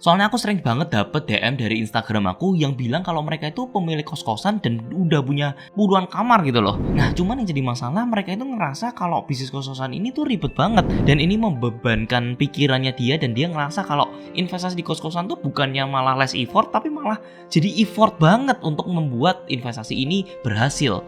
Soalnya aku sering banget dapet DM dari Instagram aku yang bilang kalau mereka itu pemilik kos-kosan dan udah punya puluhan kamar gitu loh. Nah, cuman yang jadi masalah mereka itu ngerasa kalau bisnis kos-kosan ini tuh ribet banget dan ini membebankan pikirannya dia, dan dia ngerasa kalau investasi di kos-kosan tuh bukannya malah less effort tapi malah jadi effort banget untuk membuat investasi ini berhasil.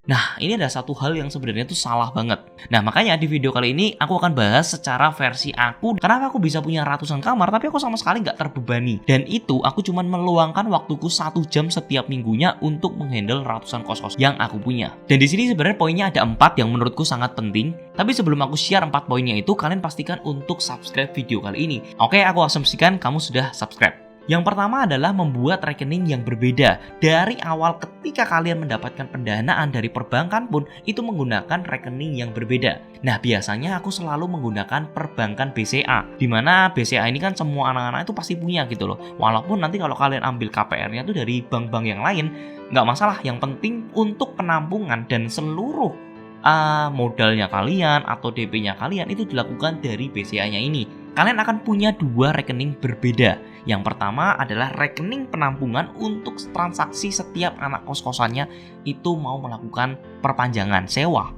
Nah, ini ada satu hal yang sebenarnya tuh salah banget. Nah, makanya di video kali ini aku akan bahas secara versi aku, kenapa aku bisa punya ratusan kamar tapi aku sama sekali nggak terbebani. Dan itu aku cuma meluangkan waktuku 1 jam setiap minggunya untuk menghandle ratusan kos-kos yang aku punya. Dan di sini sebenarnya poinnya ada 4 yang menurutku sangat penting. Tapi sebelum aku share 4 poinnya itu, kalian pastikan untuk subscribe video kali ini. Oke, aku asumsikan kamu sudah subscribe. Yang pertama adalah membuat rekening yang berbeda. Dari awal ketika kalian mendapatkan pendanaan dari perbankan pun itu menggunakan rekening yang berbeda. Nah, biasanya aku selalu menggunakan perbankan BCA, dimana BCA ini kan semua anak-anak itu pasti punya gitu loh. Walaupun nanti kalau kalian ambil KPR-nya tuh dari bank-bank yang lain, nggak masalah. Yang penting untuk penampungan dan seluruh modalnya kalian atau DP-nya kalian itu dilakukan dari BCA-nya ini. Kalian akan punya 2 rekening berbeda. Yang pertama adalah rekening penampungan untuk transaksi setiap anak kos-kosannya itu mau melakukan perpanjangan sewa.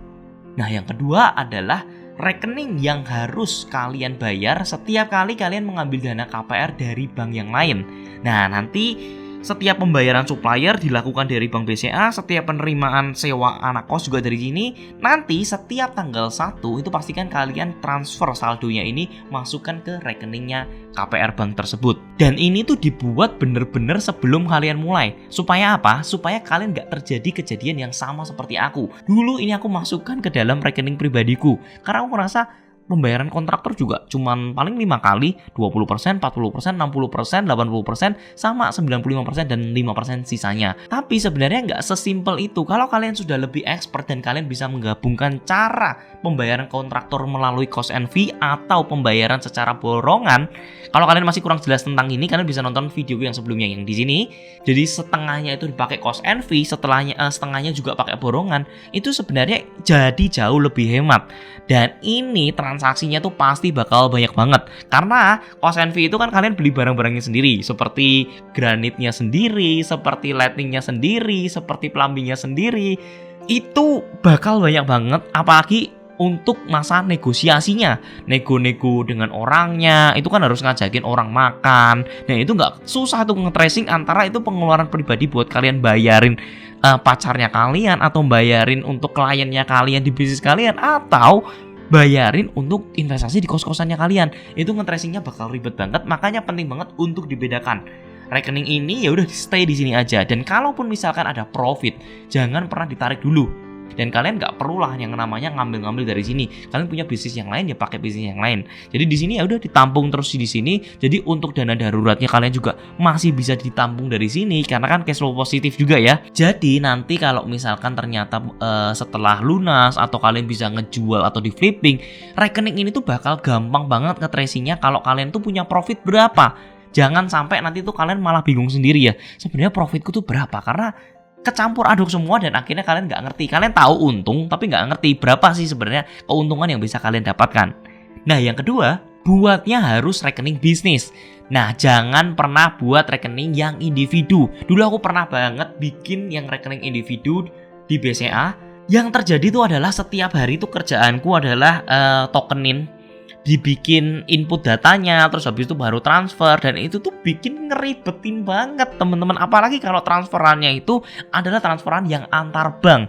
Nah, yang kedua adalah rekening yang harus kalian bayar setiap kali kalian mengambil dana KPR dari bank yang lain. Nah, nanti setiap pembayaran supplier dilakukan dari Bank BCA, setiap penerimaan sewa anak kos juga dari sini. Nanti setiap tanggal 1 itu pastikan kalian transfer saldonya ini masukkan ke rekeningnya KPR bank tersebut. Dan ini tuh dibuat bener-bener sebelum kalian mulai. Supaya apa? Supaya kalian gak terjadi kejadian yang sama seperti aku. Dulu ini aku masukkan ke dalam rekening pribadiku karena aku merasa pembayaran kontraktor juga cuman paling 5 kali, 20%, 40%, 60%, 80%, sama 95% dan 5% sisanya. Tapi sebenarnya nggak sesimpel itu. Kalau kalian sudah lebih expert dan kalian bisa menggabungkan cara pembayaran kontraktor melalui cost and fee atau pembayaran secara borongan. Kalau kalian masih kurang jelas tentang ini, kalian bisa nonton video yang sebelumnya yang di sini. Jadi setengahnya itu dipakai cost and fee, setengahnya juga pakai borongan. Itu sebenarnya jadi jauh lebih hemat. Dan ini transaksinya tuh pasti bakal banyak banget. Karena cost and fee itu kan kalian beli barang-barangnya sendiri, seperti granitnya sendiri, seperti lightingnya sendiri, seperti plumbingnya sendiri. Itu bakal banyak banget, apalagi untuk masa negosiasinya, nego-nego dengan orangnya, itu kan harus ngajakin orang makan. Nah, itu nggak susah tuh nge-tracing antara itu pengeluaran pribadi buat kalian bayarin pacarnya kalian, atau bayarin untuk kliennya kalian di bisnis kalian, atau bayarin untuk investasi di kos-kosannya kalian. Itu nge-tracingnya bakal ribet banget, makanya penting banget untuk dibedakan. Rekening ini ya udah stay di sini aja, dan kalaupun misalkan ada profit, jangan pernah ditarik dulu. Dan kalian nggak perlu lah yang namanya ngambil-ngambil dari sini. Kalian punya bisnis yang lain ya pakai bisnis yang lain. Jadi di sini ya udah ditampung terus di sini. Jadi untuk dana daruratnya kalian juga masih bisa ditampung dari sini karena kan cash flow positif juga ya. Jadi nanti kalau misalkan ternyata setelah lunas atau kalian bisa ngejual atau di flipping, rekening ini tuh bakal gampang banget nge-tracingnya kalau kalian tuh punya profit berapa. Jangan sampai nanti tuh kalian malah bingung sendiri ya. Sebenarnya profitku tuh berapa, karena kecampur aduk semua dan akhirnya kalian nggak ngerti. Kalian tahu untung tapi nggak ngerti berapa sih sebenarnya keuntungan yang bisa kalian dapatkan. Nah, yang kedua, buatnya harus rekening bisnis. Nah, jangan pernah buat rekening yang individu. Dulu aku pernah banget bikin yang rekening individu di BCA. Yang terjadi itu adalah setiap hari itu kerjaanku adalah tokenin, dibikin input datanya, terus habis itu baru transfer, dan itu tuh bikin ngeribetin banget teman-teman. Apalagi kalau transferannya itu adalah transferan yang antar bank.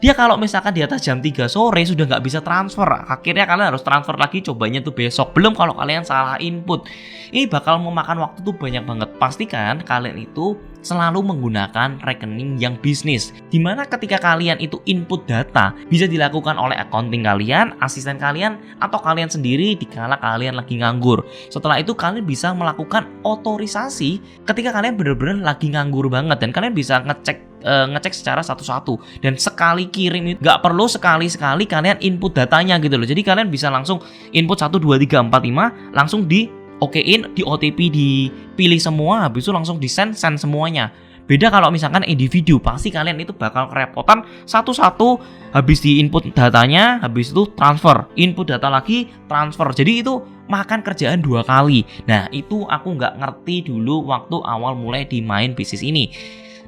Dia kalau misalkan di atas jam 3 sore sudah nggak bisa transfer, akhirnya kalian harus transfer lagi, cobanya tuh besok. Belum kalau kalian salah input, ini bakal memakan waktu tuh banyak banget. Pastikan kalian itu selalu menggunakan rekening yang bisnis, dimana ketika kalian itu input data bisa dilakukan oleh accounting kalian, asisten kalian, atau kalian sendiri dikala kalian lagi nganggur. Setelah itu kalian bisa melakukan otorisasi ketika kalian benar-benar lagi nganggur banget, dan kalian bisa ngecek secara satu-satu, dan sekali kirim nggak perlu sekali-sekali kalian input datanya gitu loh. Jadi kalian bisa langsung input 1, 2, 3, 4, 5 langsung di okein, di OTP dipilih semua, habis itu langsung di send semuanya. Beda kalau misalkan individu, pasti kalian itu bakal kerepotan satu-satu, habis di input datanya, habis itu transfer, input data lagi, transfer. Jadi itu makan kerjaan 2 kali. Nah, itu aku nggak ngerti dulu waktu awal mulai di main bisnis ini.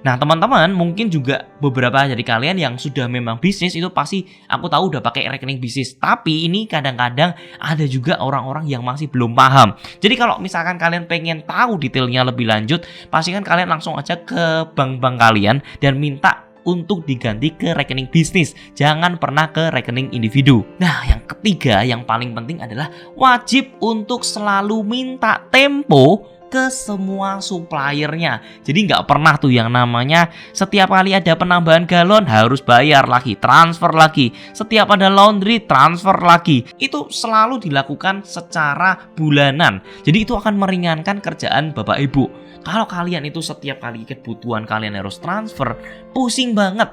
Nah, teman-teman mungkin juga beberapa dari kalian yang sudah memang bisnis itu pasti aku tahu udah pakai rekening bisnis. Tapi ini kadang-kadang ada juga orang-orang yang masih belum paham. Jadi kalau misalkan kalian pengen tahu detailnya lebih lanjut, pastikan kalian langsung aja ke bank-bank kalian dan minta untuk diganti ke rekening bisnis. Jangan pernah ke rekening individu. Nah, yang ketiga yang paling penting adalah wajib untuk selalu minta tempo ke semua suppliernya. Jadi nggak pernah tuh yang namanya setiap kali ada penambahan galon harus bayar lagi, transfer lagi. Setiap ada laundry, transfer lagi. Itu selalu dilakukan secara bulanan. Jadi itu akan meringankan kerjaan Bapak Ibu. Kalau kalian itu setiap kali kebutuhan kalian harus transfer, pusing banget.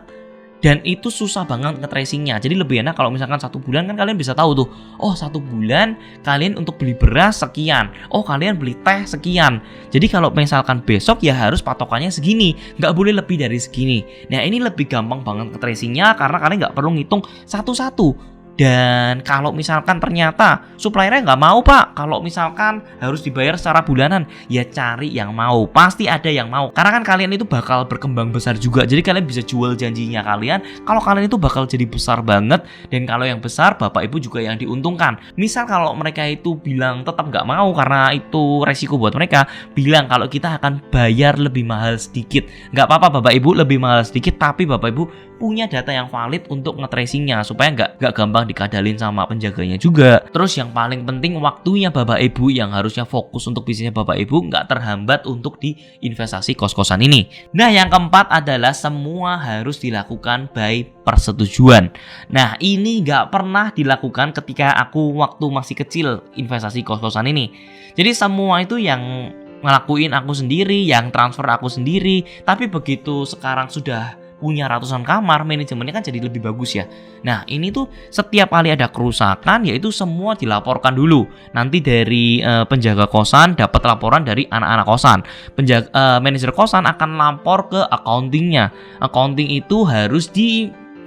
Dan itu susah banget nge-tracingnya. Jadi lebih enak kalau misalkan 1 bulan kan kalian bisa tahu tuh, oh 1 bulan kalian untuk beli beras sekian, oh kalian beli teh sekian. Jadi kalau misalkan besok ya harus patokannya segini, nggak boleh lebih dari segini. Nah ini lebih gampang banget nge-tracingnya karena kalian nggak perlu ngitung satu-satu. Dan kalau misalkan ternyata suppliernya nggak mau pak, kalau misalkan harus dibayar secara bulanan, ya cari yang mau, pasti ada yang mau. Karena kan kalian itu bakal berkembang besar juga, jadi kalian bisa jual janjinya kalian. Kalau kalian itu bakal jadi besar banget, dan kalau yang besar bapak ibu juga yang diuntungkan. Misal kalau mereka itu bilang tetap nggak mau karena itu resiko buat mereka, bilang kalau kita akan bayar lebih mahal sedikit, nggak apa-apa bapak ibu lebih mahal sedikit, tapi bapak ibu punya data yang valid untuk nge-tracingnya supaya nggak gampang dikadalin sama penjaganya juga. Terus yang paling penting waktunya bapak ibu yang harusnya fokus untuk bisnisnya bapak ibu nggak terhambat untuk di investasi kos-kosan ini. Nah yang keempat adalah semua harus dilakukan by persetujuan. Nah ini nggak pernah dilakukan ketika aku waktu masih kecil investasi kos-kosan ini. Jadi semua itu yang ngelakuin aku sendiri, yang transfer aku sendiri. Tapi begitu sekarang sudah punya ratusan kamar, manajemennya kan jadi lebih bagus ya. Nah ini tuh setiap kali ada kerusakan yaitu semua dilaporkan dulu. Nanti dari penjaga kosan dapat laporan dari anak-anak kosan. Manajer kosan akan lapor ke accountingnya. Accounting itu harus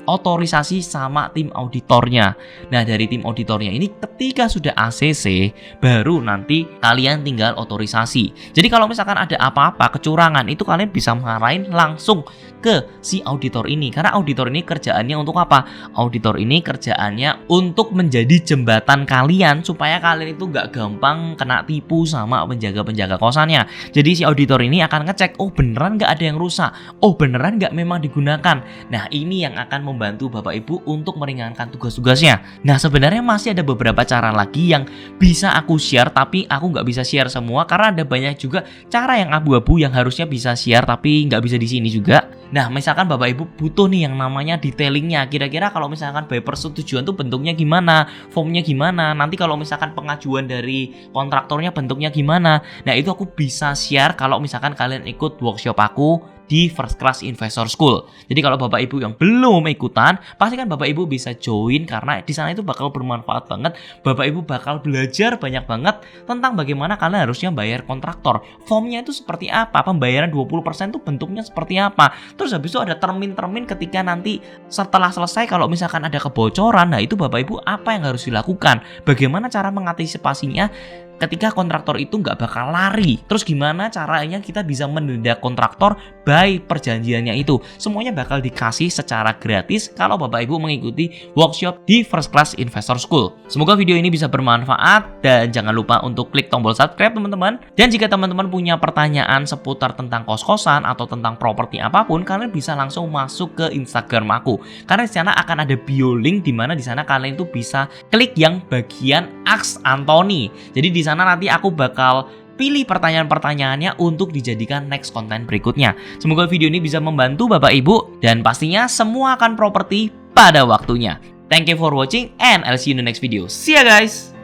otorisasi sama tim auditornya. Nah dari tim auditornya ini ketika sudah ACC baru nanti kalian tinggal otorisasi. Jadi kalau misalkan ada apa-apa kecurangan itu kalian bisa marahin langsung ke si auditor ini. Karena auditor ini kerjaannya untuk apa? Auditor ini kerjaannya untuk menjadi jembatan kalian supaya kalian itu gak gampang kena tipu sama penjaga-penjaga kosannya. Jadi si auditor ini akan ngecek, oh beneran gak ada yang rusak, oh beneran gak memang digunakan. Nah ini yang akan membantu bapak ibu untuk meringankan tugas-tugasnya. Nah sebenarnya masih ada beberapa cara lagi yang bisa aku share, tapi aku nggak bisa share semua karena ada banyak juga cara yang abu-abu yang harusnya bisa share tapi nggak bisa di sini juga. Nah misalkan bapak ibu butuh nih yang namanya detailingnya, kira-kira kalau misalkan by persetujuan tuh bentuknya gimana, formnya gimana, nanti kalau misalkan pengajuan dari kontraktornya bentuknya gimana. Nah itu aku bisa share kalau misalkan kalian ikut workshop aku di First Class Investor School. Jadi kalau bapak ibu yang belum ikutan, pasti kan bapak ibu bisa join karena di sana itu bakal bermanfaat banget. Bapak ibu bakal belajar banyak banget tentang bagaimana kalian harusnya bayar kontraktor. Formnya itu seperti apa, pembayaran 20% itu bentuknya seperti apa. Terus habis itu ada termin-termin ketika nanti setelah selesai kalau misalkan ada kebocoran, nah itu bapak ibu apa yang harus dilakukan, bagaimana cara mengantisipasinya ketika kontraktor itu nggak bakal lari. Terus gimana caranya kita bisa mendenda kontraktor by perjanjiannya itu. Semuanya bakal dikasih secara gratis kalau bapak ibu mengikuti workshop di First Class Investor School. Semoga video ini bisa bermanfaat dan jangan lupa untuk klik tombol subscribe teman-teman. Dan jika teman-teman punya pertanyaan seputar tentang kos-kosan atau tentang properti apapun, kalian bisa langsung masuk ke Instagram aku. Karena di sana akan ada bio link di mana di sana kalian itu bisa klik yang bagian Ask Anthony. Jadi di sana nanti aku bakal pilih pertanyaan-pertanyaannya untuk dijadikan next konten berikutnya. Semoga video ini bisa membantu Bapak Ibu dan pastinya semua akan properti pada waktunya. Thank you for watching and I'll see you in the next video. See ya guys!